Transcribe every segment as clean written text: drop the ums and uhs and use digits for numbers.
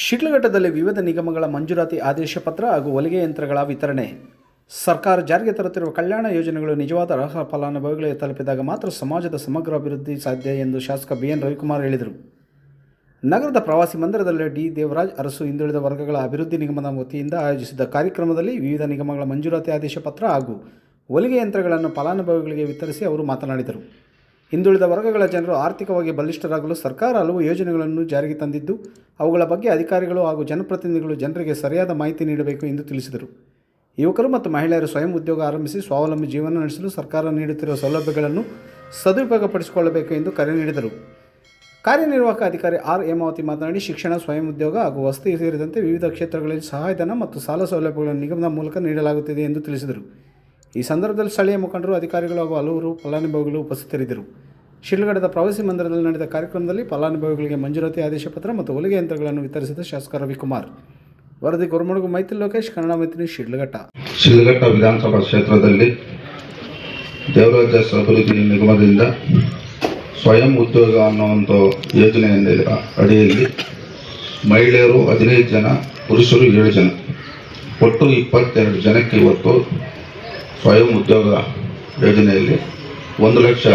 ಶಿಡ್ಲಘಟ್ಟದಲ್ಲಿ ವಿವಿಧ ನಿಗಮಗಳ ಮಂಜೂರಾತಿ ಆದೇಶ ಪತ್ರ ಹಾಗೂ ಹೊಲಿಗೆ ಯಂತ್ರಗಳ ವಿತರಣೆ. ಸರ್ಕಾರ ಜಾರಿಗೆ ತರುತ್ತಿರುವ ಕಲ್ಯಾಣ ಯೋಜನೆಗಳು ನಿಜವಾದ ಅರ್ಹ ಫಲಾನುಭವಿಗಳಿಗೆ ತಲುಪಿದಾಗ ಮಾತ್ರ ಸಮಾಜದ ಸಮಗ್ರ ಅಭಿವೃದ್ಧಿ ಸಾಧ್ಯ ಎಂದು ಶಾಸಕ ಬಿಎನ್ ರವಿಕುಮಾರ್ ಹೇಳಿದರು. ನಗರದ ಪ್ರವಾಸಿ ಮಂದಿರದಲ್ಲಿ ಡಿ ದೇವರಾಜ್ ಅರಸು ಹಿಂದುಳಿದ ವರ್ಗಗಳ ಅಭಿವೃದ್ಧಿ ನಿಗಮದ ವತಿಯಿಂದ ಆಯೋಜಿಸಿದ್ದ ಕಾರ್ಯಕ್ರಮದಲ್ಲಿ ವಿವಿಧ ನಿಗಮಗಳ ಮಂಜೂರಾತಿ ಆದೇಶ ಪತ್ರ ಹಾಗೂ ಹೊಲಿಗೆ ಯಂತ್ರಗಳನ್ನು ಫಲಾನುಭವಿಗಳಿಗೆ ವಿತರಿಸಿ ಅವರು ಮಾತನಾಡಿದರು. ಹಿಂದುಳಿದ ವರ್ಗಗಳ ಜನರು ಆರ್ಥಿಕವಾಗಿ ಬಲಿಷ್ಠರಾಗಲು ಸರ್ಕಾರ ಹಲವು ಯೋಜನೆಗಳನ್ನು ಜಾರಿಗೆ ತಂದಿದ್ದು, ಅವುಗಳ ಬಗ್ಗೆ ಅಧಿಕಾರಿಗಳು ಹಾಗೂ ಜನಪ್ರತಿನಿಧಿಗಳು ಜನರಿಗೆ ಸರಿಯಾದ ಮಾಹಿತಿ ನೀಡಬೇಕು ಎಂದು ತಿಳಿಸಿದರು. ಯುವಕರು ಮತ್ತು ಮಹಿಳೆಯರು ಸ್ವಯಂ ಉದ್ಯೋಗ ಆರಂಭಿಸಿ ಸ್ವಾವಲಂಬಿ ಜೀವನ ನಡೆಸಲು ಸರ್ಕಾರ ನೀಡುತ್ತಿರುವ ಸೌಲಭ್ಯಗಳನ್ನು ಸದುಪಯೋಗಪಡಿಸಿಕೊಳ್ಳಬೇಕು ಎಂದು ಕರೆ ನೀಡಿದರು. ಕಾರ್ಯನಿರ್ವಾಹಕ ಅಧಿಕಾರಿ ಆರ್ ಹೇಮಾವತಿ ಮಾತನಾಡಿ, ಶಿಕ್ಷಣ, ಸ್ವಯಂ ಉದ್ಯೋಗ ಹಾಗೂ ವಸತಿ ಸೇರಿದಂತೆ ವಿವಿಧ ಕ್ಷೇತ್ರಗಳಲ್ಲಿ ಸಹಾಯಧನ ಮತ್ತು ಸಾಲ ಸೌಲಭ್ಯಗಳನ್ನು ನಿಗಮದ ಮೂಲಕ ನೀಡಲಾಗುತ್ತಿದೆ ಎಂದು ತಿಳಿಸಿದರು. ಈ ಸಂದರ್ಭದಲ್ಲಿ ಸ್ಥಳೀಯ ಮುಖಂಡರು, ಅಧಿಕಾರಿಗಳು ಹಾಗೂ ಹಲವರು ಫಲಾನುಭವಿಗಳು ಉಪಸ್ಥಿತರಿದ್ದರು. ಶಿಡ್ಲಘಟ್ಟದ ಪ್ರವಾಸಿ ಮಂದಿರದಲ್ಲಿ ನಡೆದ ಕಾರ್ಯಕ್ರಮದಲ್ಲಿ ಫಲಾನುಭವಿಗಳಿಗೆ ಮಂಜೂರಾತಿ ಆದೇಶ ಪತ್ರ ಮತ್ತು ಹೊಲಿಗೆ ಯಂತ್ರಗಳನ್ನು ವಿತರಿಸಿದ ಶಾಸಕ ರವಿಕುಮಾರ್. ವರದಿ ಗುರುಮಡುಗು ಮೈತ್ರಿ ಲೋಕೇಶ್, ಕನ್ನಡ ಮೈತ್ರಿ, ಶಿಡ್ಲಘಟ್ಟ. ಶಿಡ್ಲಘಟ್ಟ ವಿಧಾನಸಭಾ ಕ್ಷೇತ್ರದಲ್ಲಿ ದೇವರಾಜ ಅಭಿವೃದ್ಧಿ ನಿಗಮದಿಂದ ಸ್ವಯಂ ಉದ್ಯೋಗ ಅನ್ನುವಂಥ ಯೋಜನೆಯಿಂದ ಅಡಿಯಲ್ಲಿ ಮಹಿಳೆಯರು 15 ಜನ, ಪುರುಷರು 7 ಜನ, ಒಟ್ಟು 22 ಜನಕ್ಕೆ ಇವತ್ತು ಸ್ವಯಂ ಉದ್ಯೋಗ ಯೋಜನೆಯಲ್ಲಿ 1 ಲಕ್ಷ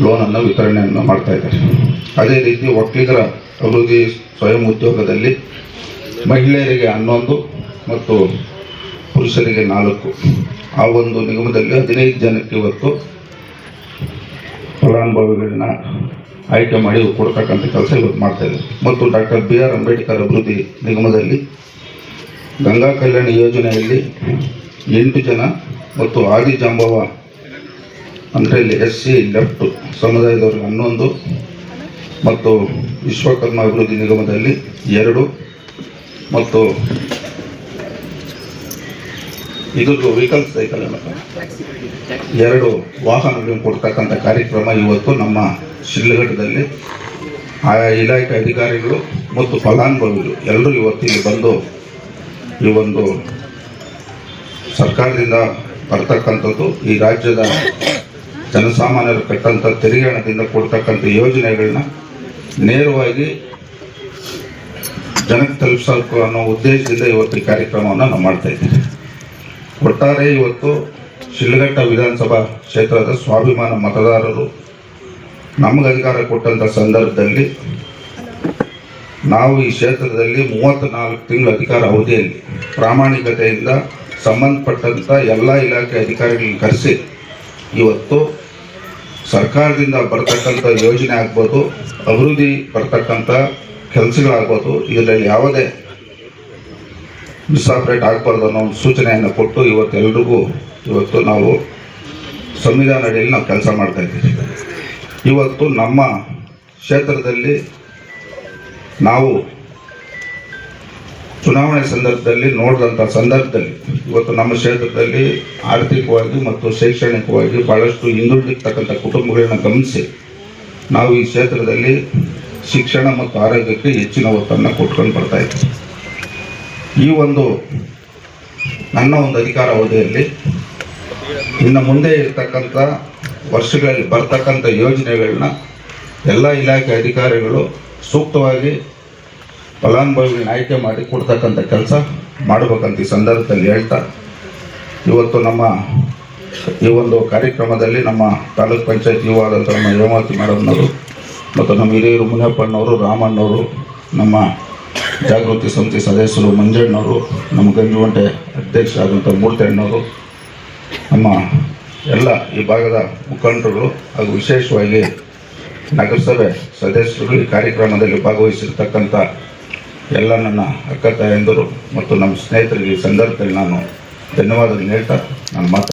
ಲೋನನ್ನು ವಿತರಣೆಯನ್ನು ಮಾಡ್ತಾ ಇದ್ದಾರೆ. ಅದೇ ರೀತಿ ಒಕ್ಕಲಿಗರ ಅಭಿವೃದ್ಧಿ ಸ್ವಯಂ ಉದ್ಯೋಗದಲ್ಲಿ ಮಹಿಳೆಯರಿಗೆ 11 ಮತ್ತು ಪುರುಷರಿಗೆ 4, ಆ ಒಂದು ನಿಗಮದಲ್ಲಿ 15 ಜನಕ್ಕೆ ಇವತ್ತು ಫಲಾನುಭವಿಗಳನ್ನ ಆಯ್ಕೆ ಮಾಡಿ ಕೊಡ್ತಕ್ಕಂಥ ಕೆಲಸ ಇವತ್ತು ಮಾಡ್ತಾ ಇದ್ದಾರೆ. ಮತ್ತು ಡಾಕ್ಟರ್ BR ಅಂಬೇಡ್ಕರ್ ಅಭಿವೃದ್ಧಿ ನಿಗಮದಲ್ಲಿ ಗಂಗಾ ಕಲ್ಯಾಣ ಯೋಜನೆಯಲ್ಲಿ 8 ಜನ ಮತ್ತು ಆದಿಜಾಂಬವ ಅಂದರೆ SC ಲೆಫ್ಟ್ ಸಮುದಾಯದವ್ರಿಗೆ 11 ಮತ್ತು ವಿಶ್ವಕರ್ಮ ಅಭಿವೃದ್ಧಿ ನಿಗಮದಲ್ಲಿ 2 ಮತ್ತು ಇದು ವೆಹಿಕಲ್ ಸೈಕಲ್ 2 ವಾಹನಗಳನ್ನು ಕೊಡ್ತಕ್ಕಂಥ ಕಾರ್ಯಕ್ರಮ ಇವತ್ತು ನಮ್ಮ ಶಿಡ್ಲಘಟ್ಟದಲ್ಲಿ ಆಯಾ ಇಲಾಖೆ ಅಧಿಕಾರಿಗಳು ಮತ್ತು ಫಲಾನುಭವಿಗಳು ಎಲ್ಲರೂ ಇವತ್ತಿಗೆ ಬಂದು ಈ ಒಂದು ಸರ್ಕಾರದಿಂದ ಬರ್ತಕ್ಕಂಥದ್ದು, ಈ ರಾಜ್ಯದ ಜನಸಾಮಾನ್ಯರು ಕಟ್ಟಂಥ ತೆರಿಗೆ ಹಣದಿಂದ ಕೊಡ್ತಕ್ಕಂಥ ಯೋಜನೆಗಳನ್ನ ನೇರವಾಗಿ ಜನಕ್ಕೆ ತಲುಪಿಸಬೇಕು ಅನ್ನೋ ಉದ್ದೇಶದಿಂದ ಇವತ್ತು ಈ ಕಾರ್ಯಕ್ರಮವನ್ನು ನಾವು ಮಾಡ್ತಾ ಇದ್ದೀವಿ. ಒಟ್ಟಾರೆ ಇವತ್ತು ಶಿಡ್ಲಘಟ್ಟ ವಿಧಾನಸಭಾ ಕ್ಷೇತ್ರದ ಸ್ವಾಭಿಮಾನ ಮತದಾರರು ನಮಗೆ ಅಧಿಕಾರ ಕೊಟ್ಟಂಥ ಸಂದರ್ಭದಲ್ಲಿ ನಾವು ಈ ಕ್ಷೇತ್ರದಲ್ಲಿ 34 ತಿಂಗಳ ಅಧಿಕಾರ ಅವಧಿಯಲ್ಲಿ ಪ್ರಾಮಾಣಿಕತೆಯಿಂದ ಸಂಬಂಧಪಟ್ಟಂಥ ಎಲ್ಲ ಇಲಾಖೆ ಅಧಿಕಾರಿಗಳನ್ನ ಕರೆಸಿ ಇವತ್ತು ಸರ್ಕಾರದಿಂದ ಬರ್ತಕ್ಕಂಥ ಯೋಜನೆ ಆಗ್ಬೋದು, ಅಭಿವೃದ್ಧಿ ಬರ್ತಕ್ಕಂಥ ಕೆಲಸಗಳಾಗ್ಬೋದು, ಇದರಲ್ಲಿ ಯಾವುದೇ ಮಿಸ್ಆಪ್ರೇಟ್ ಆಗಬಾರ್ದು ಅನ್ನೋ ಒಂದು ಸೂಚನೆಯನ್ನು ಕೊಟ್ಟು ಇವತ್ತೆಲ್ರಿಗೂ ಇವತ್ತು ನಾವು ಸಂವಿಧಾನ ಅಡಿಯಲ್ಲಿ ನಾವು ಕೆಲಸ ಮಾಡ್ತಾ ಇದ್ದೀವಿ. ಇವತ್ತು ನಮ್ಮ ಕ್ಷೇತ್ರದಲ್ಲಿ ನಾವು ಚುನಾವಣೆ ಸಂದರ್ಭದಲ್ಲಿ ನೋಡಿದಂಥ ಸಂದರ್ಭದಲ್ಲಿ ಇವತ್ತು ನಮ್ಮ ಕ್ಷೇತ್ರದಲ್ಲಿ ಆರ್ಥಿಕವಾಗಿ ಮತ್ತು ಶೈಕ್ಷಣಿಕವಾಗಿ ಭಾಳಷ್ಟು ಹಿಂದುಳಿದಿರ್ತಕ್ಕಂಥ ಕುಟುಂಬಗಳನ್ನ ಗಮನಿಸಿ ನಾವು ಈ ಕ್ಷೇತ್ರದಲ್ಲಿ ಶಿಕ್ಷಣ ಮತ್ತು ಆರೋಗ್ಯಕ್ಕೆ ಹೆಚ್ಚಿನ ಒತ್ತನ್ನು ಕೊಟ್ಕೊಂಡು ಬರ್ತಾ ಇದ್ದೀವಿ. ಈ ಒಂದು ನನ್ನ ಒಂದು ಅಧಿಕಾರ ಅವಧಿಯಲ್ಲಿ ಇನ್ನು ಮುಂದೆ ಇರ್ತಕ್ಕಂಥ ವರ್ಷಗಳಲ್ಲಿ ಬರ್ತಕ್ಕಂಥ ಯೋಜನೆಗಳನ್ನ ಎಲ್ಲ ಇಲಾಖೆ ಅಧಿಕಾರಿಗಳು ಸೂಕ್ತವಾಗಿ ಫಲಾನುಭವಿಗಳನ್ನ ಆಯ್ಕೆ ಮಾಡಿ ಕೊಡ್ತಕ್ಕಂಥ ಕೆಲಸ ಮಾಡಬೇಕಂತ ಈ ಸಂದರ್ಭದಲ್ಲಿ ಹೇಳ್ತಾ, ಇವತ್ತು ನಮ್ಮ ಈ ಒಂದು ಕಾರ್ಯಕ್ರಮದಲ್ಲಿ ನಮ್ಮ ತಾಲೂಕ್ ಪಂಚಾಯತ್ ಯುವ ಆದಂಥ ನಮ್ಮ ಹೇಮಾವತಿ ಮೇಡಮ್ನವರು ಮತ್ತು ನಮ್ಮ ಹಿರಿಯರು ಮುನಿಯಪ್ಪನವರು, ರಾಮಣ್ಣವರು, ನಮ್ಮ ಜಾಗೃತಿ ಸಮಿತಿ ಸದಸ್ಯರು ಮಂಜಣ್ಣವರು, ನಮ್ಮ ಗಂಜುವಂಟೆ ಅಧ್ಯಕ್ಷ ಆದಂಥ ಮೂರ್ತಣ್ಣವರು, ನಮ್ಮ ಎಲ್ಲ ಈ ಭಾಗದ ಮುಖಂಡರುಗಳು ಹಾಗೂ ವಿಶೇಷವಾಗಿ ನಗರಸಭೆ ಸದಸ್ಯರು ಈ ಕಾರ್ಯಕ್ರಮದಲ್ಲಿ ಭಾಗವಹಿಸಿರ್ತಕ್ಕಂಥ ಎಲ್ಲ ನನ್ನ ಅಕ್ಕ ತಾಯಂದಿರು ಮತ್ತು ನಮ್ಮ ಸ್ನೇಹಿತರಿಗೆ ಈ ಸಂದರ್ಭದಲ್ಲಿ ನಾನು ಧನ್ಯವಾದ ಹೇಳ್ತಾ ನಾನು